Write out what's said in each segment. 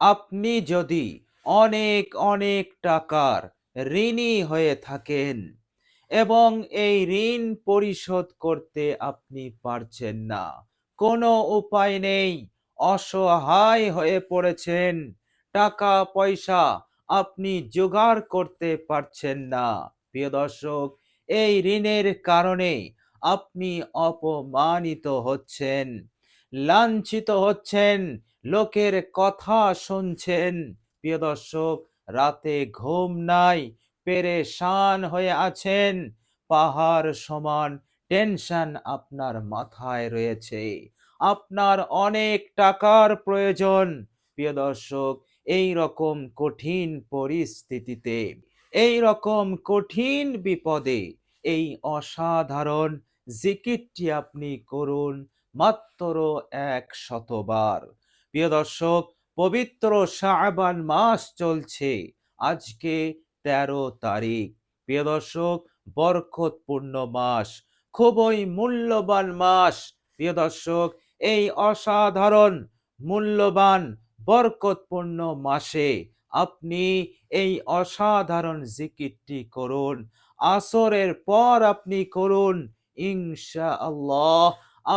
আপনি যদি অনেক অনেক টাকার ঋণী হয়ে থাকেন এবং এই ঋণ পরিশোধ করতে আপনি পারছেন না, কোনো উপায় নেই, অসহায় হয়ে পড়েছেন, টাকা পয়সা আপনি জোগাড় করতে পারছেন না, প্রিয় দর্শক, এই ঋণের কারণে আপনি অপমানিত হচ্ছেন, লাঞ্ছিত হচ্ছেন, লোকের কথা শুনছেন, প্রিয় দর্শক, রাতে ঘুম নাই, পেরেশান হয়ে আছেন, পাহাড় সমান টেনশন আপনার মাথায় রয়েছে, আপনার অনেক টাকার প্রয়োজন, প্রিয় দর্শক, এই রকম কঠিন পরিস্থিতিতে, এই রকম কঠিন বিপদে এই অসাধারণ জিকিরটি আপনি করুন মাত্র 100 বার। প্রিয় দর্শক, পবিত্র শাবান মাস চলছে, আজকে 13 তারিখ। প্রিয় দর্শক, বরকতপূর্ণ মাস, খুবই মূল্যবান মাস। প্রিয় দর্শক, এই অসাধারণ মূল্যবান বরকতপূর্ণ মাসে আপনি এই অসাধারণ জিকিরটি করুন, আসরের পর আপনি করুন, ইনশাআল্লাহ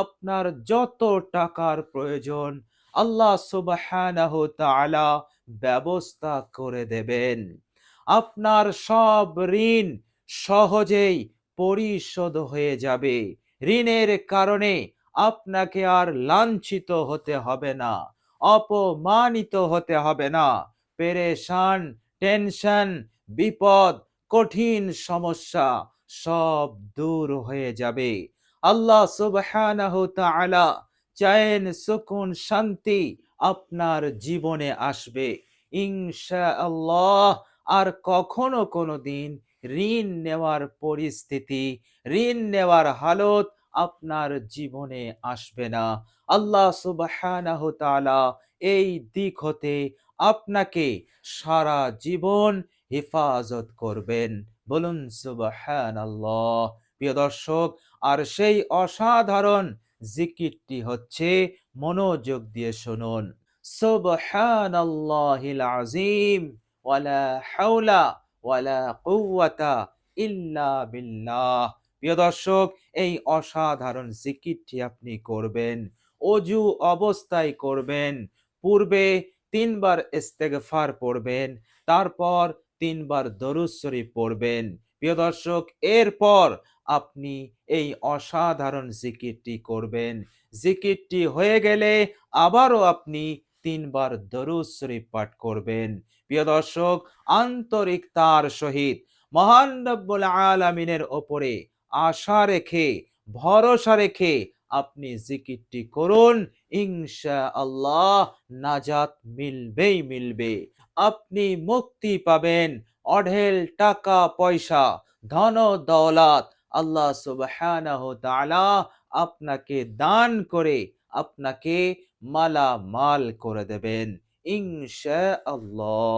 আপনার যত টাকার প্রয়োজন আল্লাহ সুবহানাহু ওয়া তাআলা ব্যবস্থা করে দেবেন। আপনার সব ঋণ সহজেই পরিশোধ হয়ে যাবে। ঋণের কারণে আপনাকে আর লাঞ্ছিত হতে হবে না, অপমানিত হতে হবে না, পেরেশান, টেনশন, বিপদ, কঠিন সমস্যা সব দূর হয়ে যাবে। আল্লাহ সুবহানাহু ওয়া তাআলা চैन সুকুন শান্তি আপনার জীবনে আসবে ইনশাআল্লাহ। আর কখনো কোনো দিন ঋণ নেওয়ার পরিস্থিতি, ঋণ নেওয়ার হালত আপনার জীবনে আসবে না। আল্লাহ সুবহানাহু ওয়া তাআলা এই দিক হতে আপনাকে সারা জীবন হেফাজত করবেন। বলুন সুবহানাল্লাহ। প্রিয় দর্শক, আর সেই অসাধারণ জিকিরটি হচ্ছে, মনোযোগ দিয়ে শুনুন, সুবহানাল্লাহিল আযীম ওয়ালা হাওলা ওয়ালা কুওয়াতা ইল্লা বিল্লাহ। প্রিয় দর্শক, এই অসাধারণ জিকিরটি আপনি করবেন, অজু অবস্থায় করবেন, পূর্বে 3 বার ইস্তেগফার পড়বেন, তারপর 3 বার দরুদ শরীফ পড়বেন। প্রিয় দর্শক, এরপর আপনি এই অসাধারণ জিকিরটি করবেন। জিকিরটি হয়ে গেলে আবারও আপনি 3 বার দরুদ শরীফ পাঠ করবেন। প্রিয় দর্শক, আন্তরিকতার সহিত মহান রব্বুল আলামিনের ওপরে আশা রেখে, ভরসা রেখে আপনি জিকিরটি করুন, ইনশাআল্লাহ নাজাত মিলবেই মিলবে। আপনি মুক্তি পাবেন, অঢেল টাকা পয়সা, ধন দৌলত আল্লাহ সুবহানাহু ওয়া তাআলা আপনাকে দান করে আপনাকে মালামাল করে দেবেন ইনশাআল্লাহ।